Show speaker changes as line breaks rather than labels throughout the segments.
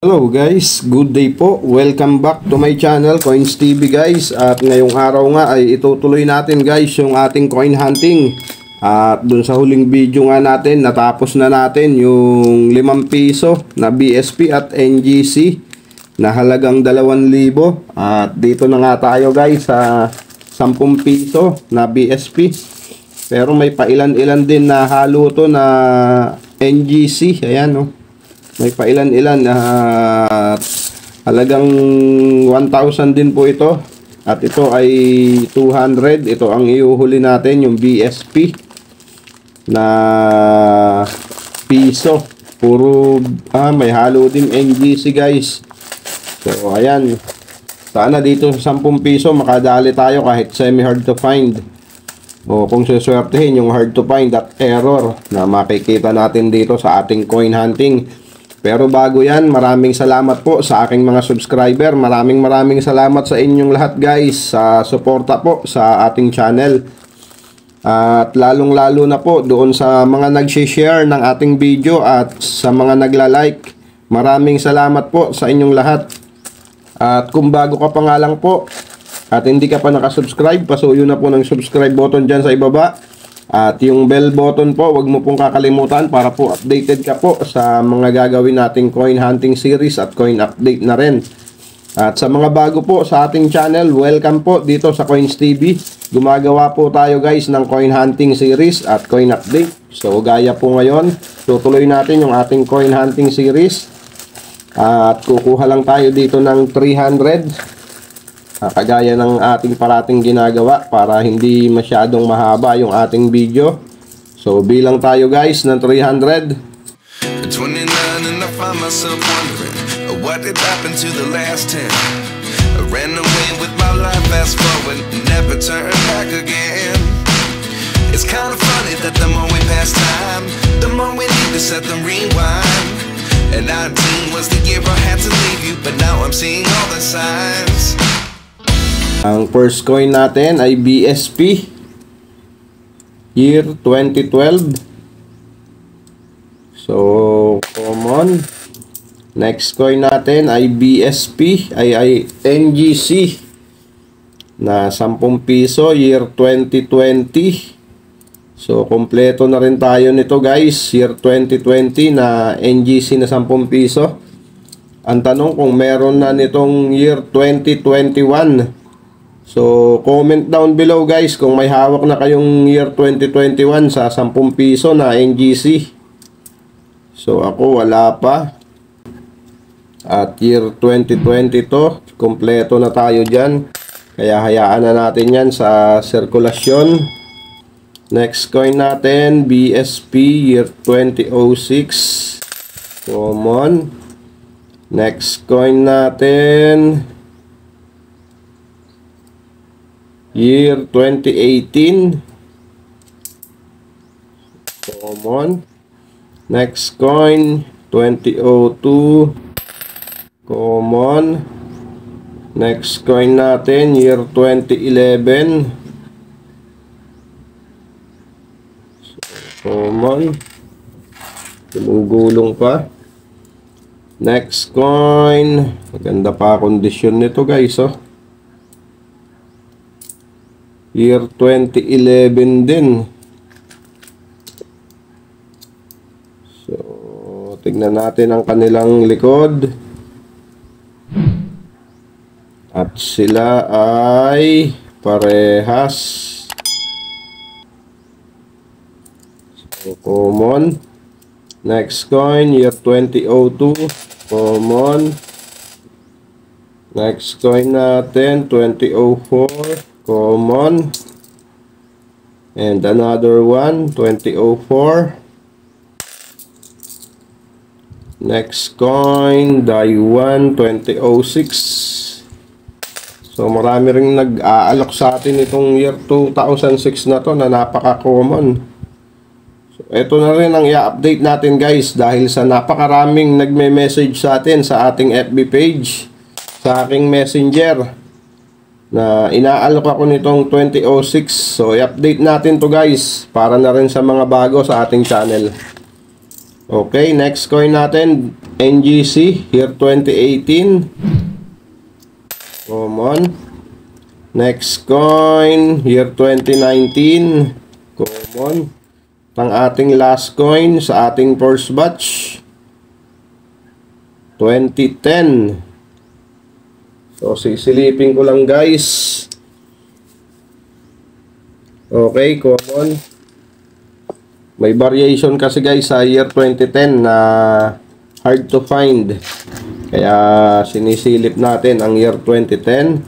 Hello guys, good day po. Welcome back to my channel, Coins TV guys. At ngayong araw nga ay itutuloy natin guys yung ating coin hunting. At dun sa huling video nga natin, natapos na natin yung 5 piso na BSP at NGC na halagang 2,000. At dito na nga tayo guys sa 10 piso na BSP. Pero may pailan-ilan din na halo to na NGC. Ayan no. May pailan-ilan halagang 1,000 din po ito. At ito ay 200. Ito ang iuhuli natin, yung BSP na piso. Puro may halo din NGC guys. So ayan. Sana dito sa 10 piso makadali tayo kahit semi-hard to find. O kung suswertehin yung hard to find at error na makikita natin dito sa ating coin hunting. Pero bago yan, maraming salamat po sa aking mga subscriber. Maraming salamat sa inyong lahat guys sa suporta po sa ating channel. At lalong-lalo na po doon sa mga nag-share ng ating video at sa mga nagla-like. Maraming salamat po sa inyong lahat. At kung bago ka pa nga lang po at hindi ka pa nakasubscribe, pasuyo na po ng subscribe button dyan sa ibaba. At yung bell button po, wag mo pong kakalimutan para po updated ka po sa mga gagawin nating coin hunting series at coin update na rin. At sa mga bago po sa ating channel, welcome po dito sa Coins TV. Gumagawa po tayo guys ng coin hunting series at coin update. So gaya po ngayon, tutuloy natin yung ating coin hunting series. At kukuha lang tayo dito ng 300. Kagaya ng ating parating ginagawa para hindi masyadong mahaba yung ating video. So bilang tayo guys ng 300.
29 and I find myself wondering what did happen to the last 10. I ran away with my life, fast forward, never turn back again. It's kind of funny that the more we pass time, the more we need to set the rewind. And 19 was the year I had to leave you, but now I'm seeing all the signs.
Ang first coin natin ay BSP year 2012. So common. Next coin natin ay BSP ay NGC na 10 piso year 2020. So kompleto na rin tayo nito guys, year 2020 na NGC na 10 piso. Ang tanong kung meron na nitong year 2021. So, comment down below guys kung may hawak na kayong year 2021 sa 10 piso na NGC. So, ako wala pa. At year 2020 to, kompleto na tayo dyan. Kaya hayaan na natin yan sa sirkulasyon. Next coin natin, BSP year 2006. Common. Next coin natin, year 2018. Common. Next coin 2002. Common. Next coin natin year 2011. Common. Gulong pa. Next coin, maganda pa kondisyon nito guys oh. Year 2011 din. So, tignan natin ang kanilang likod. At sila ay parehas. So, common. Next coin, year 2002. Common. Next coin natin, 2004. Common. And another one, 2004. Next coin, Daiwan 2006. So marami ring nag-aalok sa atin itong year 2006 na to na napaka-common. So ito na rin ang i-update natin guys dahil sa napakaraming nagme-message sa atin sa ating FB page, sa aking messenger, na inaalok ako nitong 2006. So i-update natin to guys para na rin sa mga bago sa ating channel. Okay, next coin natin, NGC, year 2018. Common. Next coin, year 2019. Common. Ang ating last coin sa ating first batch, 2010. So, sisilipin ko lang guys. Okay, common. May variation kasi guys sa year 2010 na hard to find. Kaya sinisilip natin ang year 2010.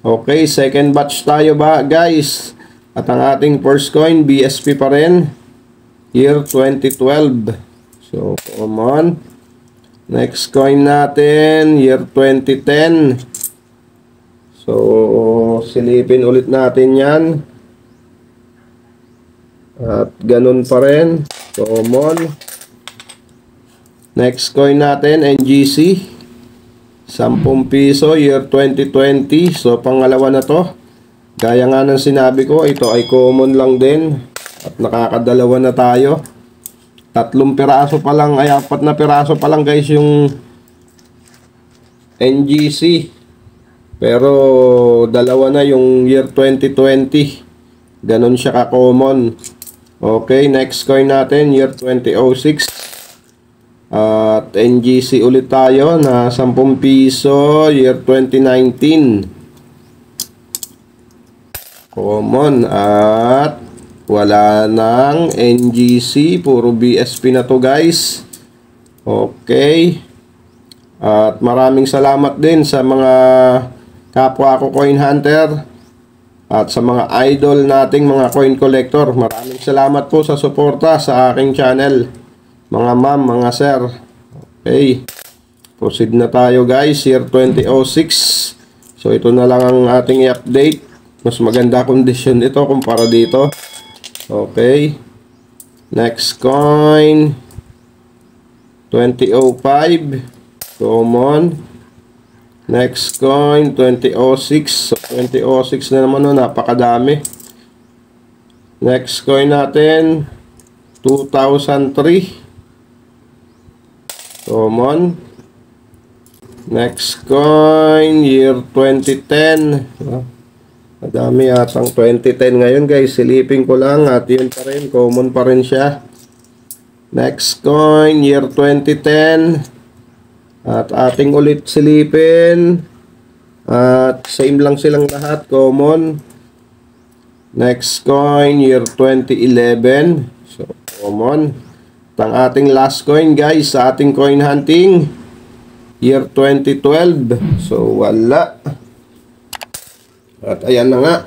Okay, second batch tayo ba guys? At ang ating first coin, BSP pa rin. Year 2012. So, common. Next coin natin, year 2010. So, silipin ulit natin yan. At ganun pa rin. Common. Next coin natin, NGC. 10 piso, year 2020. So, pangalawa na to. Gaya nga ng sinabi ko, ito ay common lang din. At nakakadalawa na tayo. 3 piraso pa lang, ay 4 na piraso pa lang guys yung NGC. Pero, dalawa na yung year 2020. Ganon siya ka-common. Okay, next coin natin, year 2006. At NGC ulit tayo na 10 piso, year 2019. Common. At wala nang NGC, puro BSP na to guys. Okay. At maraming salamat din sa mga kapwa ko coin hunter. At sa mga idol nating mga coin collector, maraming salamat po sa suporta sa aking channel. Mga ma'am, mga sir. Okay. Proceed na tayo guys, year 2006. So ito na lang ang ating i-update. Mas maganda kondisyon ito kumpara dito. Okay. Next coin. 2005. Common. Next coin, 2006. So, 2006 na naman, no, napakadami. Next coin natin, 2003. Common. Next coin, year 2010. Madami atang 2010 ngayon guys. Silipin ko lang at yun pa rin. Common pa rin siya. Next coin, year 2010. At ating ulit silipin. At same lang silang lahat. Common. Next coin, year 2011. So, common. At ang ating last coin guys sa ating coin hunting, year 2012. So, wala. At ayan na nga.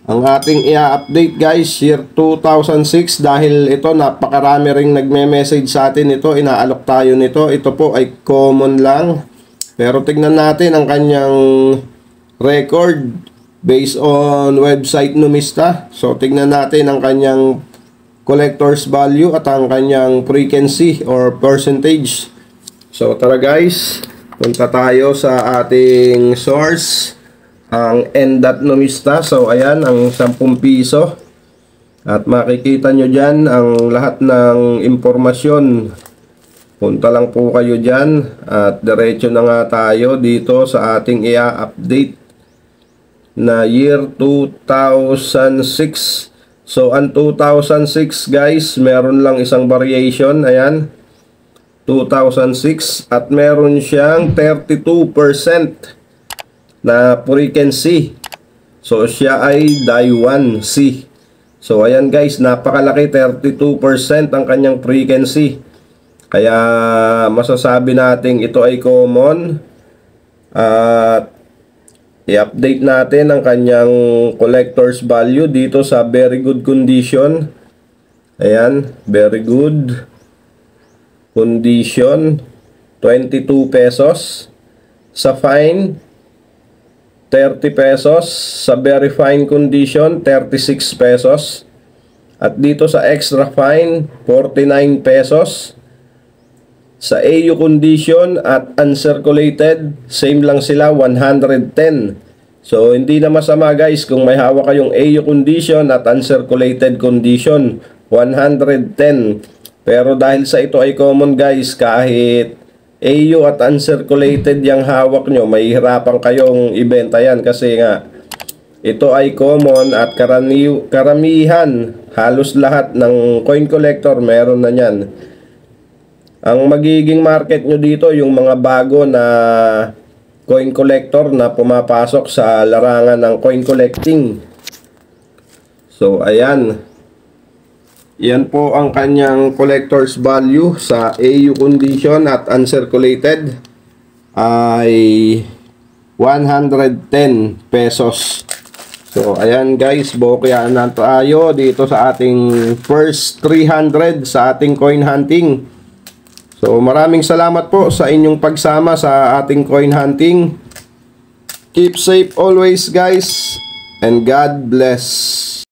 Ang ating i-update guys, year 2006. Dahil ito, napakarami ring nagme-message sa atin ito. Inaalok tayo nito. Ito po ay common lang. Pero tignan natin ang kanyang record based on website Numista. So, tignan natin ang kanyang collector's value at ang kanyang frequency or percentage. So, tara guys. Punta tayo sa ating source. Ang N.Numista. So, ayan, ang 10 piso. At makikita nyo dyan ang lahat ng impormasyon. Punta lang po kayo dyan. At diretso na nga tayo dito sa ating i-update na year 2006. So, ang 2006 guys, meron lang isang variation. Ayan, 2006. At meron siyang 32% na frequency. So, siya ay die 1C. So, ayan guys, napakalaki, 32% ang kanyang frequency. Kaya, masasabi natin ito ay common. At, i-update natin ang kanyang collector's value dito sa very good condition. Ayan, very good condition, 22 pesos. Sa fine, 30 pesos. Sa very fine condition, 36 pesos. At dito sa extra fine, 49 pesos. Sa AU condition at uncirculated, same lang sila, 110. So, hindi na masama guys kung may hawak kayong AU condition at uncirculated condition, 110. Pero dahil sa ito ay common guys, kahit AU at uncirculated yung hawak nyo, mahihirapan kayong ibenta yan kasi nga ito ay common at karamihan, halos lahat ng coin collector meron na yan. Ang magiging market nyo dito yung mga bago na coin collector na pumapasok sa larangan ng coin collecting. So ayan, yan po ang kanyang collector's value sa AU condition at uncirculated ay 110 pesos. So ayan guys, bokyan na tayo dito sa ating first 300 sa ating coin hunting. So maraming salamat po sa inyong pagsama sa ating coin hunting. Keep safe always guys, and God bless.